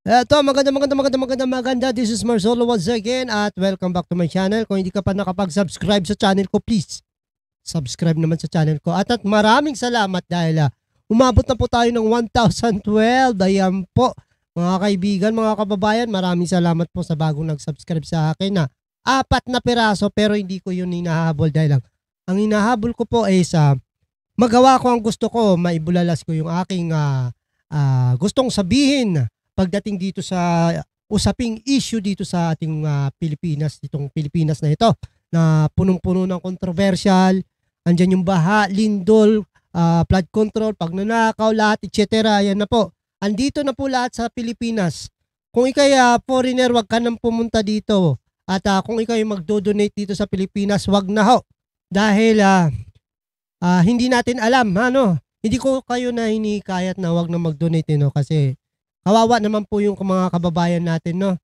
Eto, maganda. This is Marzolo once again at welcome back to my channel. Kung hindi ka pa nakapag-subscribe sa channel ko, please subscribe naman sa channel ko. At maraming salamat dahil umabot na po tayo ng 1,012. Ayan po, mga kaibigan, mga kababayan, maraming salamat po sa bagong nag-subscribe sa akin na 4 na piraso, pero hindi ko yun hinahabol dahil ang hinahabol ko po ay sa magawa ko ang gusto ko, maibulalas ko yung aking gustong sabihin pagdating dito sa usaping issue dito sa ating Pilipinas, itong Pilipinas na ito na punong-puno ng kontrobersyal. Andyan yung baha, lindol, flood control, pagnanakaw, lahat, etc. Yan na po. Andito na po lahat sa Pilipinas. Kung ikay foreigner, wag ka nang pumunta dito. At kung ikay magdo-donate dito sa Pilipinas, wag na ho. Dahil hindi natin alam, hindi ko kayo na hinikayat na wag na mag-donate, kasi kawawa naman po yung mga kababayan natin,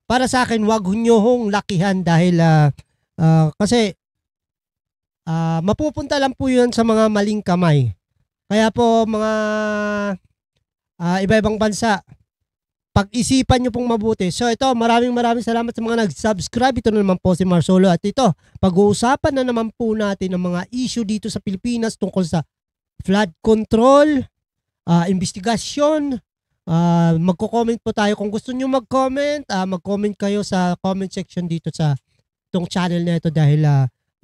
para sa akin, wag nyo hong lakihan dahil kasi mapupunta lang po yun sa mga maling kamay. Kaya po mga iba-ibang bansa, pag-isipan nyo pong mabuti. So ito, maraming salamat sa mga nag-subscribe. Ito na naman po si Marzolo. At ito, pag-uusapan na naman po natin ng mga issue dito sa Pilipinas tungkol sa flood control, investigasyon. Magko-comment po tayo. Kung gusto nyo mag-comment, mag-comment kayo sa comment section dito sa itong channel na ito dahil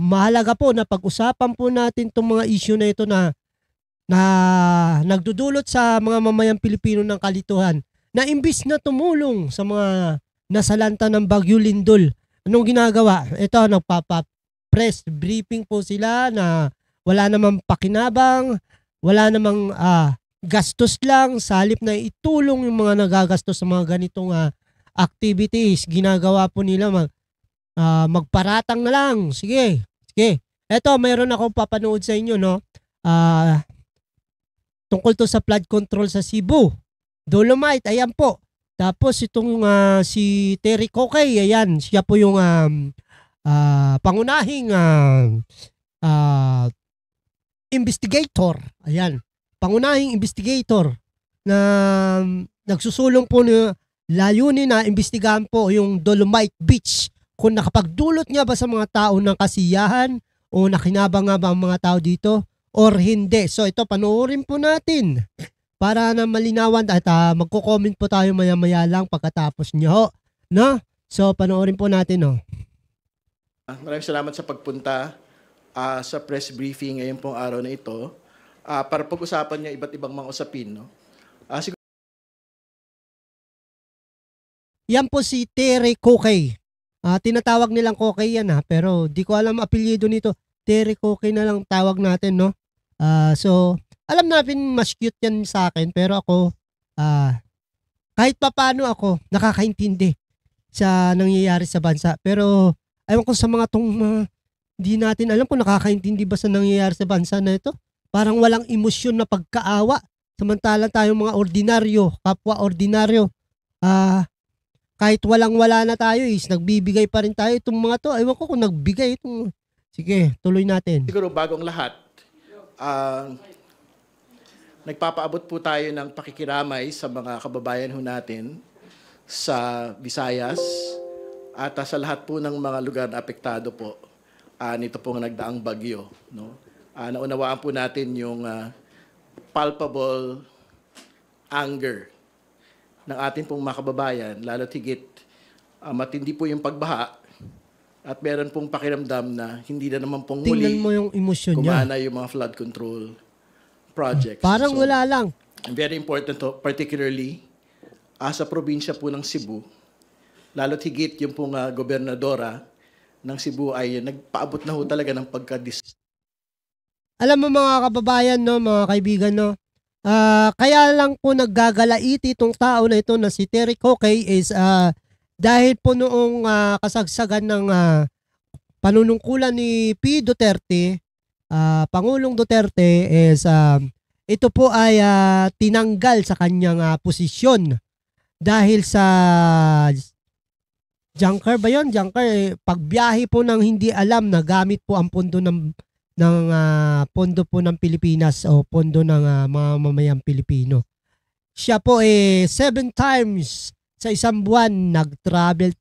mahalaga po na pag-usapan po natin itong mga issue na ito na nagdudulot sa mga mamayang Pilipino ng kalituhan na imbis na tumulong sa mga nasalanta ng Bagyo Lindol. Anong ginagawa? Ito, nagpapa-press briefing po sila na wala namang pakinabang, wala namang gastos lang, sa halip na itulong yung mga nagagastos sa mga ganitong activities. Ginagawa po nila magparatang na lang. Sige. Eto, mayroon akong papanood sa inyo, tungkol to sa flood control sa Cebu. Dolomite, ayan po. Tapos itong si Terry Kokey, ayan, siya po yung pangunahing investigator. Ayan. Pangunahing investigator na nagsusulong po na layunin na imbestigahan po yung Dolomite Beach kung nakapagdulot niya ba sa mga tao ng kasiyahan o nakinabang nga ba ang mga tao dito or hindi. So ito, panoorin po natin para na malinawan at magko-comment po tayo maya-maya lang pagkatapos niyo. No? So panoorin po natin. Maraming salamat sa pagpunta sa press briefing ngayong pong araw na ito. Para pag-usapan niya iba't ibang mga usapin. Yan po si Terry Kokey. Tinatawag nilang Kokey yan pero di ko alam apelyido nito. Terry Kokey na lang tawag natin, no? So, alam natin mas cute yan sa akin pero ako, kahit papano ako nakakaintindi sa nangyayari sa bansa. Pero, ayaw ko sa mga di natin alam kung nakakaintindi ba sa nangyayari sa bansa na ito. Parang walang emosyon na pagkaawa. Samantalang tayong mga ordinaryo, kapwa ordinaryo, kahit walang-wala na tayo nagbibigay pa rin tayo itong mga to. Ewan ko kung nagbigay itong. Sige, tuloy natin. Siguro bagong lahat, nagpapaabot po tayo ng pakikiramay sa mga kababayan natin sa Visayas at sa lahat po ng mga lugar na apektado po nito pong nagdaang bagyo. No? Naunawaan po natin yung palpable anger ng ating pong mga kababayan, lalo't higit matindi po yung pagbaha at meron pong pakiramdam na hindi na naman pong muli tingnan mo yung emosyon niya. kumana yung mga flood control projects. Parang wala lang. Very important to, particularly sa probinsya po ng Cebu, lalo't higit yung pong gobernadora ng Cebu ay nagpaabot na ho talaga ng Alam mo mga kababayan, mga kaibigan, kaya lang po naggagalaiti itong tao na ito na si Terry Kokey is dahil po noong kasagsagan ng panunungkulan ni P. Duterte, Pangulong Duterte is ito po ay tinanggal sa kanyang posisyon dahil sa junker ba yun? Junker, pagbiyahe po ng hindi alam na gamit po ang pondo ng pondo po ng Pilipinas o pondo ng mga mamayang Pilipino. siya po 7 times sa isang buwan nag-travel,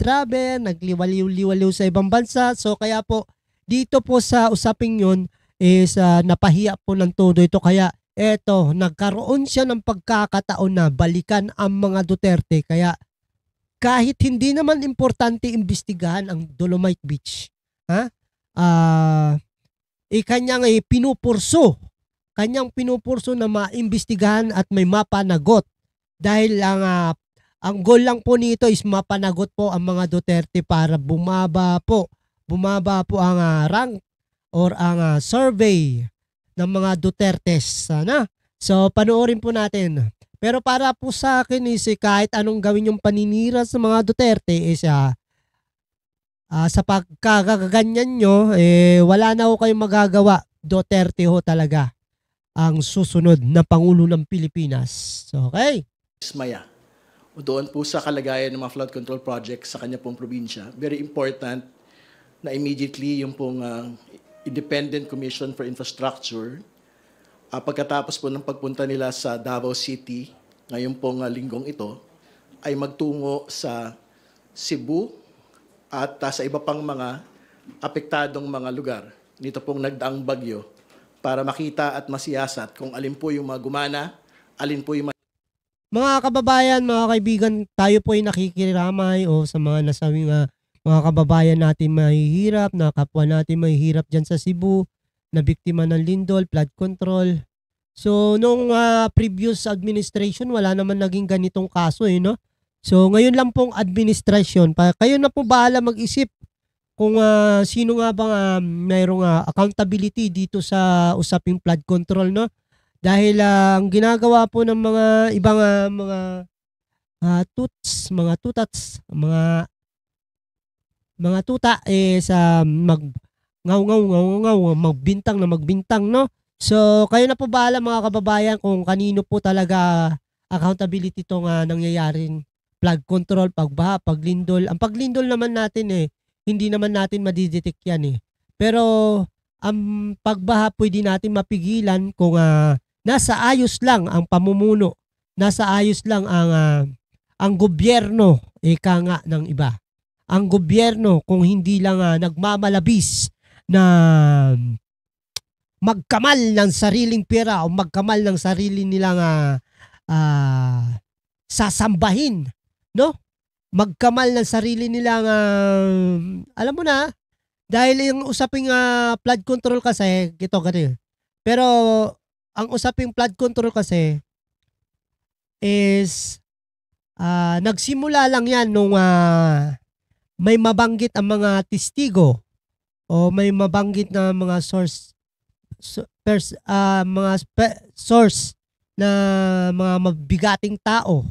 nagliwaliw-liwaliw sa ibang bansa. So kaya po dito po sa usaping yun is napahiya po ng todo ito. Kaya eto, nagkaroon siya ng pagkakataon na balikan ang mga Duterte. Kaya kahit hindi naman importante imbestigahan ang Dolomite Beach, ha? Kanyang pinupurso na maimbestigahan at may mapanagot. Dahil ang goal lang po nito is mapanagot po ang mga Duterte para bumaba po ang rank or ang survey ng mga Dutertes. Sana. So panoorin po natin. Pero para po sa akin is kahit anong gawin yung paninira sa mga Duterte is sa pagkakaganyan nyo, wala na ho kayong magagawa. Duterte ho talaga ang susunod na Pangulo ng Pilipinas. Okay? Ismaya. Doon po sa kalagayan ng mga flood control projects sa kanya pong probinsya, very important na immediately yung pong Independent Commission for Infrastructure, pagkatapos po ng pagpunta nila sa Davao City, ngayon pong linggong ito, ay magtungo sa Cebu at sa iba pang mga apektadong mga lugar nito pong nagdaang bagyo para makita at masiyasat kung alin po yung mga gumana, alin po yung mga kababayan, mga kaibigan, tayo po ay nakikiramay o sa mga nasawing mga kababayan natin mahihirap, na kapwa natin mahihirap dyan sa Cebu, na biktima ng lindol, flood control. So, nung previous administration, wala naman naging ganitong kaso, no? So, ngayon lang pong administration, kayo na po bahala mag-isip kung sino nga bang mayroong accountability dito sa usaping flood control, no? Dahil ang ginagawa po ng mga ibang mga tuta sa magbintang, no? So, kayo na po bahala mga kababayan kung kanino po talaga accountability itong nangyayaring flood control, pagbaha, paglindol. Ang paglindol naman natin hindi naman natin madidetect yan Pero ang pagbaha pwede natin mapigilan kung nasa ayos lang ang pamumuno, nasa ayos lang ang gobyerno, ika nga ng iba. Ang gobyerno kung hindi lang nagmamalabis na magkamal ng sariling pera o magkamal ng sarili nilang sasambahin, no? Magkamal ng sarili nilang alam mo na, dahil yung usaping flood control kasi ganito. Pero ang usaping flood control kasi is nagsimula lang yan nung may mabanggit ang mga testigo o may mabanggit na mga source na mga mabigating tao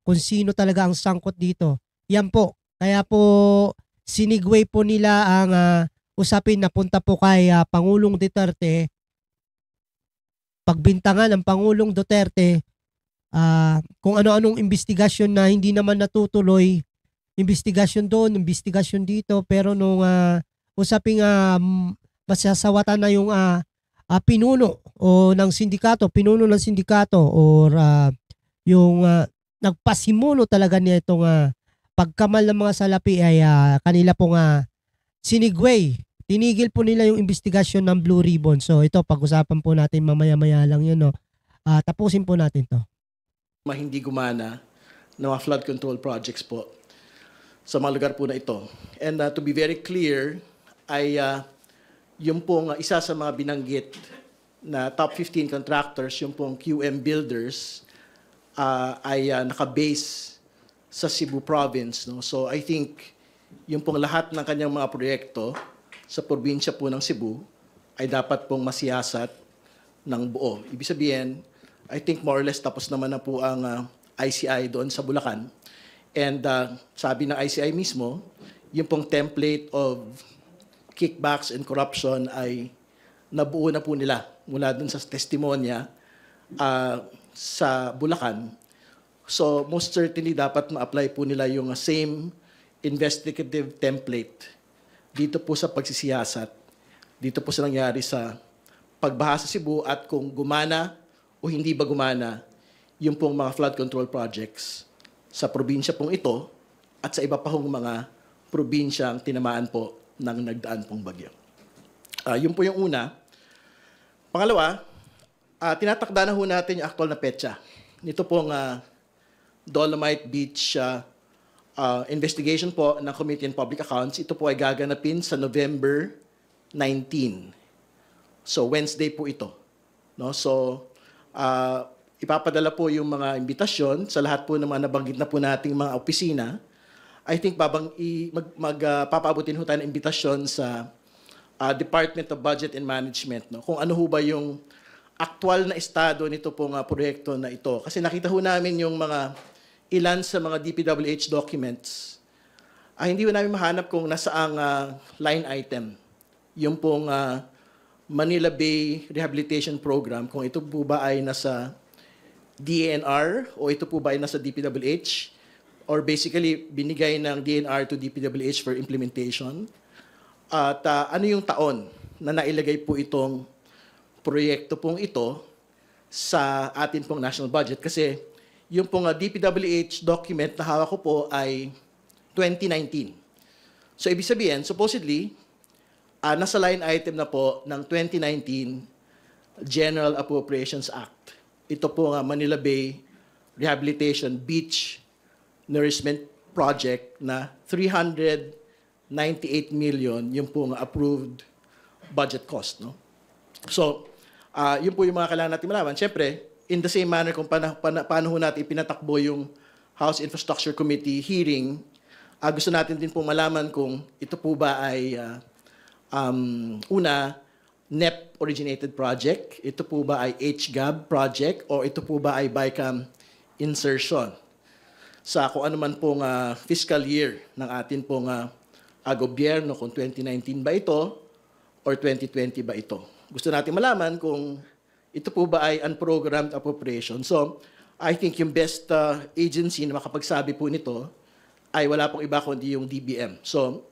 kung sino talaga ang sangkot dito. Yan po. Kaya po sinigway po nila ang usapin na punta po kay Pangulong Duterte. Pagbintangan ng Pangulong Duterte kung ano-anong investigasyon na hindi naman natutuloy. Investigasyon doon, investigasyon dito, pero nung usaping masasawatan na yung pinuno ng sindikato or yung nagpasimuno talaga niya itong pagkamal ng mga salapi ay kanila pong sinigway. Tinigil po nila yung investigasyon ng Blue Ribbon. So ito, pag-usapan po natin mamaya-maya lang yun. No? Tapusin po natin to. Hindi gumana ng mga flood control projects po sa mga lugar po na ito. And to be very clear, ay yung pong isa sa mga binanggit na top 15 contractors, yung pong QM Builders, ay naka-base sa Cebu Province. No? So I think yung pong lahat ng kanyang mga proyekto sa probinsya po ng Cebu ay dapat pong masiyasat ng buo. Ibig sabihin, I think more or less tapos naman na po ang ICI doon sa Bulacan. And sabi ng ICI mismo, yung pong template of kickbacks and corruption ay nabuo na po nila mula dun sa testimonya sa Bulacan. So most certainly dapat ma-apply po nila yung same investigative template dito po sa pagsisiyasat, dito po sa nangyari sa pagbaha sa Cebu at kung gumana o hindi ba gumana yung pong mga flood control projects sa probinsya pong ito at sa iba pa hong mga probinsyang tinamaan po ng nagdaan pong bagyo. Yun po yung una. Pangalawa, tinatakda na ho natin yung aktual na petsa. Nito pong Dolomite Beach investigation po ng Committee on Public Accounts. Ito po ay gaganapin sa November 19. So, Wednesday po ito. No? So, ipapadala po yung mga imbitasyon sa lahat po ng mga nabanggit na po nating mga opisina. I think magpapaabutin ho tayo ng imbitasyon sa Department of Budget and Management. No? Kung ano ho ba yung aktual na estado nito pong proyekto na ito. Kasi nakita ho namin yung ilan sa mga DPWH documents. Hindi ho namin mahanap kung nasaang line item. Yung pong Manila Bay Rehabilitation Program, kung ito po ba ay nasa DNR o ito po ba ay nasa DPWH or basically binigay ng DNR to DPWH for implementation. At ano yung taon na nailagay po itong proyekto pong ito sa atin pong national budget. Kasi yung pong DPWH document na hawak ko po ay 2019. So ibig sabihin, supposedly, nasa line item na po ng 2019 General Appropriations Act. Ito po Manila Bay Rehabilitation Beach Nourishment Project na 398 million yung pong approved budget cost. No? So, yun po yung mga kailangan natin malaman. Siyempre, in the same manner kung paano ho natin ipinatakbo yung House Infrastructure Committee hearing, gusto natin din po malaman kung ito po ba ay una, NEP-originated project, ito po ba ay HGAB project, o ito po ba ay BICAM insertion sa kung ano man pong fiscal year ng atin pong gobyerno, kung 2019 ba ito or 2020 ba ito. Gusto natin malaman kung ito po ba ay unprogrammed appropriation. So, I think yung best agency na makapagsabi po nito ay wala pong iba kundi yung DBM. So,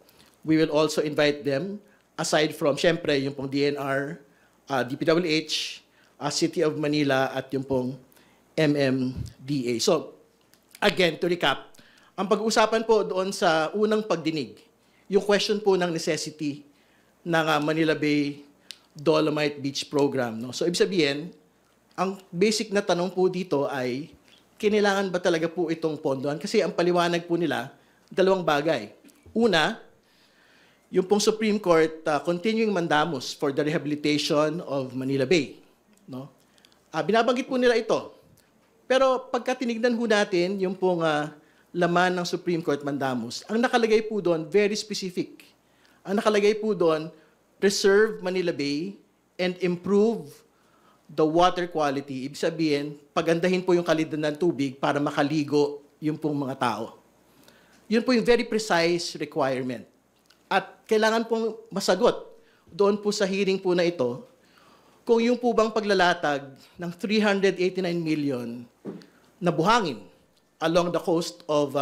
we will also invite them aside from, syempre, yung pong DNR, DPWH, City of Manila, at yung pong MMDA. So, again, to recap, ang pag-uusapan po doon sa unang pagdinig, yung question po ng necessity ng Manila Bay Dolomite Beach Program. No? So, ibig sabihin, ang basic na tanong po dito ay, kinailangan ba talaga po itong pondohan? Kasi ang paliwanag po nila, dalawang bagay. Una, yung pong Supreme Court continuing mandamus for the rehabilitation of Manila Bay. No? Binabanggit po nila ito. Pero pagka tinignan ho natin yung pong laman ng Supreme Court mandamus, ang nakalagay po doon, very specific. Ang nakalagay po doon, preserve Manila Bay and improve the water quality. Ibig sabihin, pagandahin po yung kalidad ng tubig para makaligo yung pong mga tao. Yun po yung very precise requirement. At kailangan pong masagot doon po sa hearing po na ito kung yung po bang paglalatag ng 389 million na buhangin along the coast of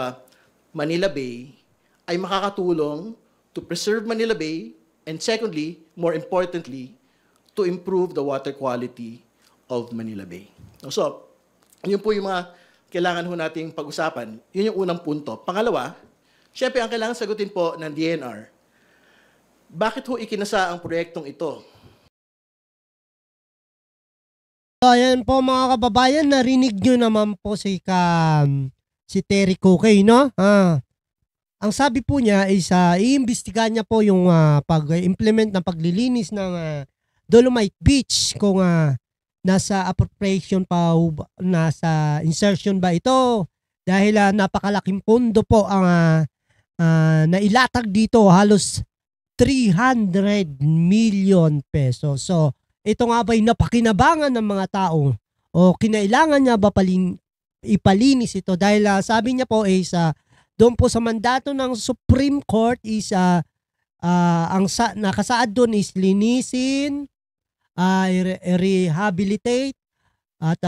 Manila Bay ay makakatulong to preserve Manila Bay and secondly, more importantly, to improve the water quality of Manila Bay. So, yun po yung mga kailangan ho nating pag-usapan. Yun yung unang punto. Pangalawa, syempre ang kailangan sagutin po ng DNR, bakit ho ikinasa ang proyektong ito? So, ayan po mga kababayan, narinig nyo naman po si Terry Cokay, no? Ang sabi po niya is iimbestigahan niya po yung pag-implement ng paglilinis ng Dolomite Beach kung nasa appropriation pa, nasa insertion ba ito dahil napakalaking pondo po ang nailatag dito, halos 300 million pesos. So, ito nga ba'y napakinabangan ng mga tao o kinailangan niya ba ipalinis ito? Dahil sabi niya po is doon po sa mandato ng Supreme Court is nakasaad doon is linisin, rehabilitate, at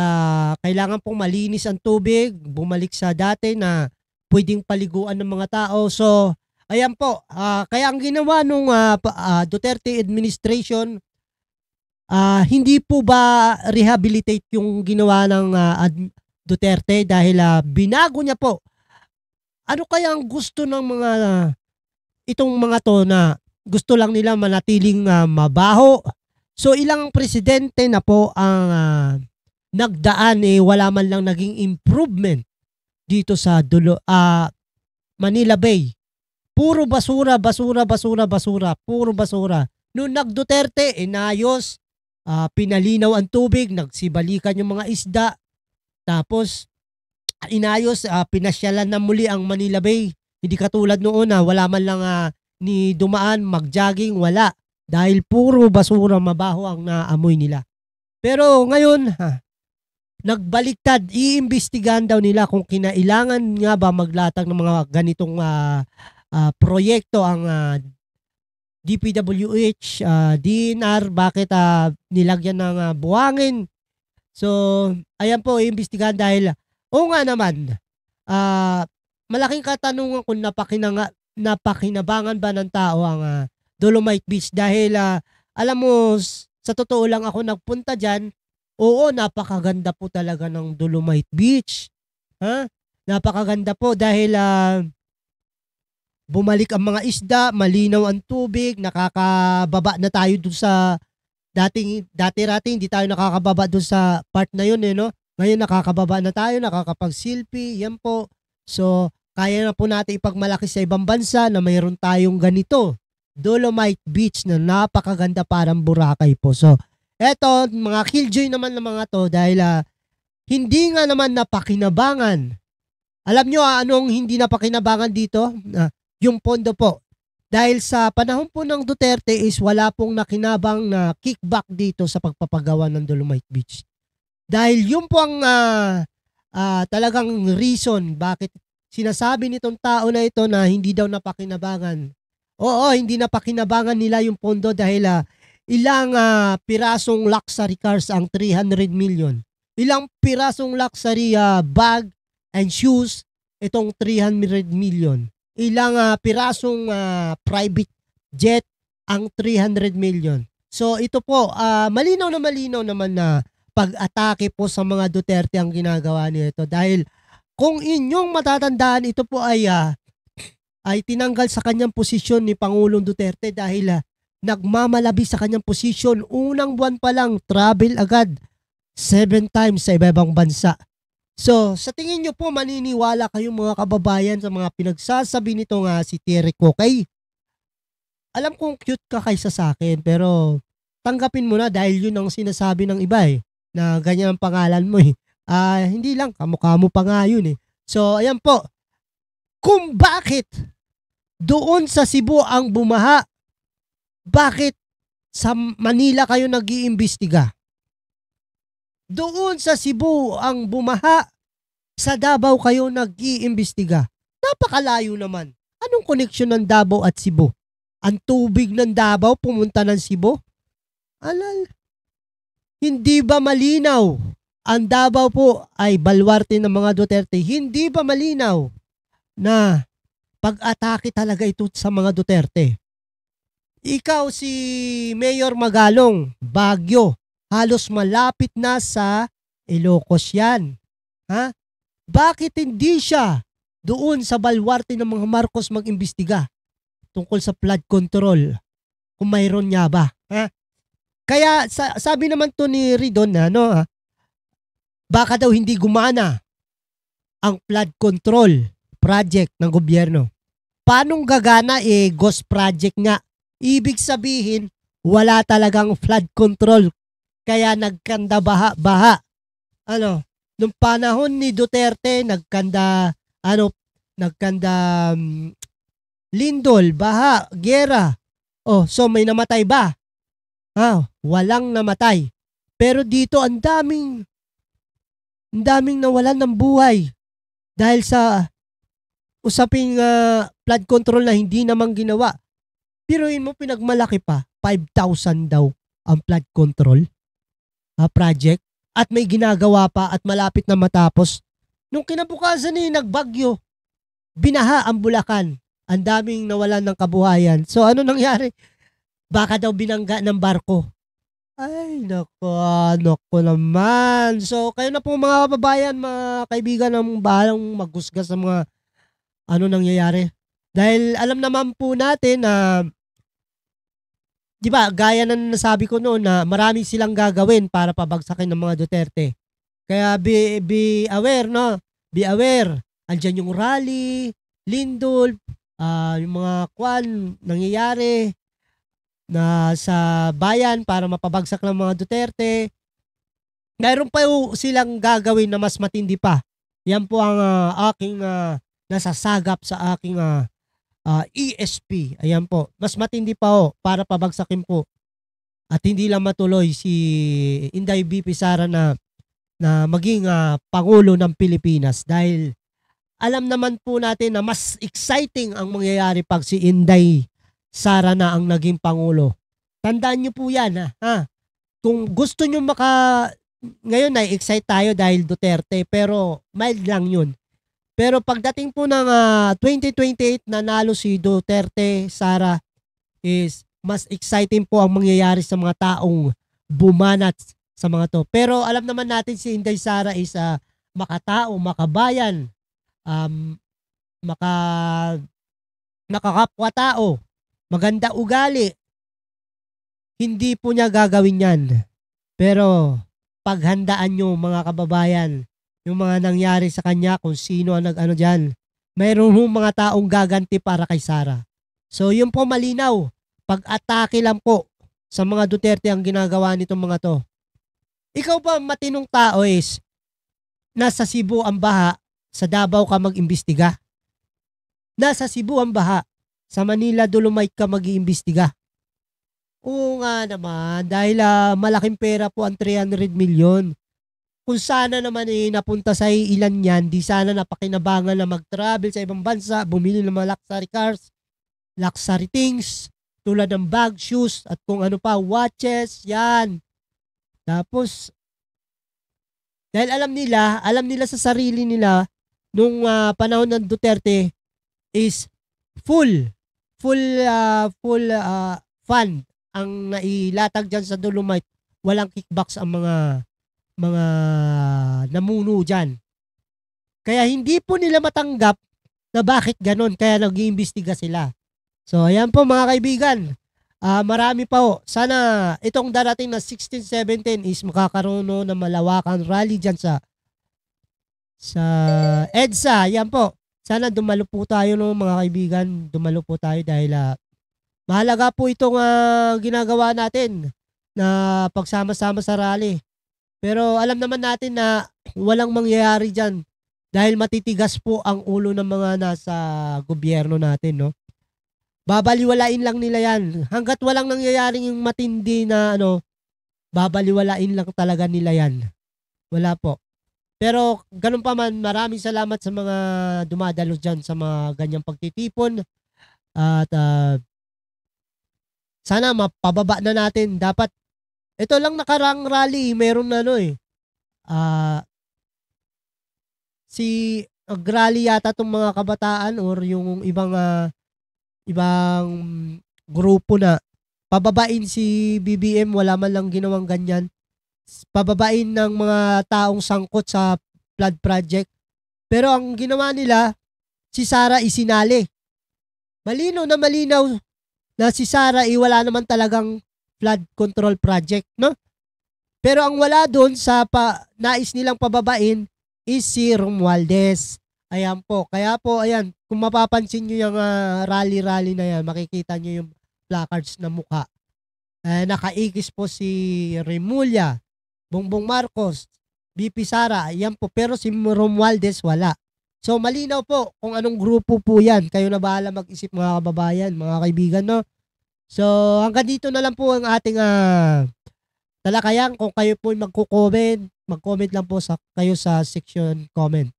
kailangan pong malinis ang tubig, bumalik sa dati na pwedeng paliguan ng mga tao. So, ayan po, kaya ang ginawa nung Duterte administration, hindi po ba rehabilitate yung ginawa ng Duterte dahil binago niya po. Ano kaya ang gusto ng mga itong mga to na gusto lang nila manatiling mabaho? So ilang presidente na po ang nagdaan wala man lang naging improvement dito sa Manila Bay. Puro basura, basura, basura, basura, puro basura. Noong nag-Duterte, inayos, pinalinaw ang tubig, nagsibalikan yung mga isda, tapos inayos, pinasyalan na muli ang Manila Bay. Hindi katulad noon wala man lang ni dumaan, mag-jogging, wala. Dahil puro basura, mabaho ang naamoy nila. Pero ngayon, nagbaliktad, iimbestigahan daw nila kung kinailangan nga ba maglatag ng mga ganitong proyekto ang DPWH, DNR, bakit nilagyan ng buhangin. So, ayan po, iimbestigahan dahil, nga naman, malaking katanungan kung napakinabangan ba ng tao ang Dolomite Beach dahil, alam mo, sa totoo lang ako nagpunta dyan, oo, napakaganda po talaga ng Dolomite Beach. Napakaganda po dahil bumalik ang mga isda, malinaw ang tubig, nakakababa na tayo dun sa dati-rati hindi tayo nakakababa dun sa part na yun no? Ngayon nakakababa na tayo, nakakapag-selfie, yan po. So, kaya na po natin ipagmalaki sa ibang bansa na mayroon tayong ganito. Dolomite Beach na napakaganda, parang Boracay po. So, eto, mga killjoy naman ng mga to dahil hindi nga naman napakinabangan. Alam nyo anong hindi napakinabangan dito? Yung pondo po. Dahil sa panahon po ng Duterte is wala pong nakinabang na kickback dito sa pagpapagawa ng Dolomite Beach. Dahil yun po ang talagang reason bakit sinasabi nitong tao na ito na hindi daw napakinabangan. Oo, hindi napakinabangan nila yung pondo dahil ilang pirasong luxury cars ang 300 million. Ilang pirasong luxury bag and shoes itong 300 million. Ilang pirasong private jet ang 300 million. So ito po, malinaw naman na pag-atake po sa mga Duterte ang ginagawa nito dahil kung inyong matatandaan, ito po ay tinanggal sa kanyang posisyon ni Pangulong Duterte dahil nagmamalabi sa kanyang posisyon. Unang buwan pa lang, travel agad 7 times sa iba-ibang bansa. So, sa tingin nyo po, maniniwala kayong mga kababayan sa mga pinagsasabi nito nga si Terry Kokay? Alam kong cute ka kaysa sa akin, pero tanggapin mo na dahil yun ang sinasabi ng iba na ganyan ang pangalan mo hindi lang, kamukha mo pa nga yun So, ayan po. Kung bakit doon sa Cebu ang bumaha, bakit sa Manila kayo nag-iimbestiga? Doon sa Cebu ang bumaha, sa Davao kayo nag-iimbestiga. Napakalayo naman. Anong koneksyon ng Davao at Cebu? Ang tubig ng Davao pumunta ng Cebu? Alal, hindi ba malinaw? Ang Davao po ay balwarte ng mga Duterte. Hindi ba malinaw na pag-atake talaga ito sa mga Duterte? Ikaw si Mayor Magalong, Baguio, halos malapit na sa Ilocos yan. Bakit hindi siya doon sa balwarte ng mga Marcos mag-imbestiga tungkol sa flood control? Kung mayroon niya ba? Kaya sabi naman to ni Ridon baka daw hindi gumana ang flood control project ng gobyerno. Paanong gagana ghost project nga? Ibig sabihin, wala talagang flood control. Kaya nagkanda baha. Nung panahon ni Duterte, nagkanda lindol, baha, gera. So may namatay ba? Walang namatay. Pero dito ang daming nawalan ng buhay dahil sa usaping flood control na hindi naman ginawa. Piruin mo, pinagmalaki pa, 5,000 daw ang flood control project at may ginagawa pa at malapit na matapos. Nung kinabukasan nagbagyo, binaha ang Bulacan. Ang daming nawalan ng kabuhayan. So ano nangyari? Baka daw binangga ng barko. Ay, naku naman. So, kayo na po mga kababayan, mga kaibigan, ang bahalang maghusga sa mga nangyayari. Dahil alam naman po natin na, di ba, gaya na nasabi ko noon na marami silang gagawin para pabagsakin ng mga Duterte. Kaya be aware, no? Be aware. Andyan yung rally, lindol, yung mga nangyayari na sa bayan para mapabagsak ng mga Duterte. Mayroon pa silang gagawin na mas matindi pa. Yan po ang aking nasasagap sa aking ESP. Ayan po. Mas matindi pa para pabagsakin po. At hindi lang matuloy si Inday BP Sara na maging Pangulo ng Pilipinas. Dahil alam naman po natin na mas exciting ang mangyayari pag si Inday Sara na ang naging Pangulo. Tandaan nyo po yan. Kung gusto nyo ngayon na-excite tayo dahil Duterte, pero mild lang yun. Pero pagdating po ng 2028 nanalo si Duterte, Sara, is mas exciting po ang mangyayari sa mga taong bumanat sa mga to. Pero alam naman natin si Inday Sara is makatao, makabayan, makakapwa-tao, maganda ugali. Hindi po niya gagawin yan. Pero paghandaan nyo mga kababayan, yung mga nangyari sa kanya, kung sino ang dyan, mayroon mga taong gaganti para kay Sara. So yun po malinaw. Pag-atake lang po sa mga Duterte ang ginagawa nitong mga to. Ikaw pa matinong tao is nasa Cebu ang baha, sa Davao ka mag-imbestiga. Nasa Cebu ang baha, sa Manila Dolomite ka mag-iimbestiga. Oo nga naman, dahil malaking pera po ang 300 million. Kung sana naman napunta sa ilan yan, di sana napakinabangan na mag-travel sa ibang bansa, bumili ng mga luxury cars, luxury things, tulad ng bag, shoes, at kung ano pa, watches, yan. Tapos, dahil alam nila sa sarili nila, nung panahon ng Duterte, is full fund ang nailatag dyan sa Dolomite. Walang kickbacks ang mga namuno dyan. Kaya hindi po nila matanggap na bakit ganon, kaya nag-iimbestiga sila. So ayan po mga kaibigan, marami pa ho. Sana itong darating na 16-17 is makakaroon ng malawakan rally dyan sa EDSA. Ayan po, sana dumalo po tayo mga kaibigan, dumalo po tayo dahil mahalaga po itong ginagawa natin na pagsama-sama sa rally. Pero alam naman natin na walang mangyayari dyan dahil matitigas po ang ulo ng mga nasa gobyerno natin, no? Babaliwalain lang nila yan. Hanggat walang nangyayaring yung matindi na babaliwalain lang talaga nila yan. Wala po. Pero ganun pa man, maraming salamat sa mga dumadalo dyan sa mga ganyang pagtitipon. At sana mapababa na natin. Dapat, ito lang nakarang rally, meron na rally yata itong mga kabataan or yung ibang grupo na pababain si BBM, wala man lang ginawang ganyan. Pababain ng mga taong sangkot sa flood project. Pero ang ginawa nila, si Sara isinali. Malinaw na si Sara wala naman talagang flood control project, no? Pero ang wala doon sa nais nilang pababain is si Romualdez. Ayan po. Kaya po, ayan, kung mapapansin nyo yung rally-rally na yan, makikita nyo yung placards na mukha. Nakaikis po si Remulla, Bongbong Marcos, BP Sara, ayan po. Pero si Romualdez wala. So malinaw po kung anong grupo po yan. Kayo na bahala mag-isip mga kababayan, mga kaibigan, no? So hanggang dito na lang po ang ating talakayan. Kung kayo po mag-comment lang po kayo sa section comment.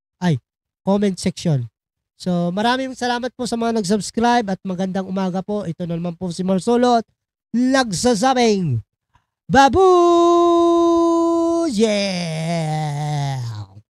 Comment section. So maraming salamat po sa mga nag-subscribe at magandang umaga po. Ito na naman po si Marsolo at nagsasabing Babu! Yeah!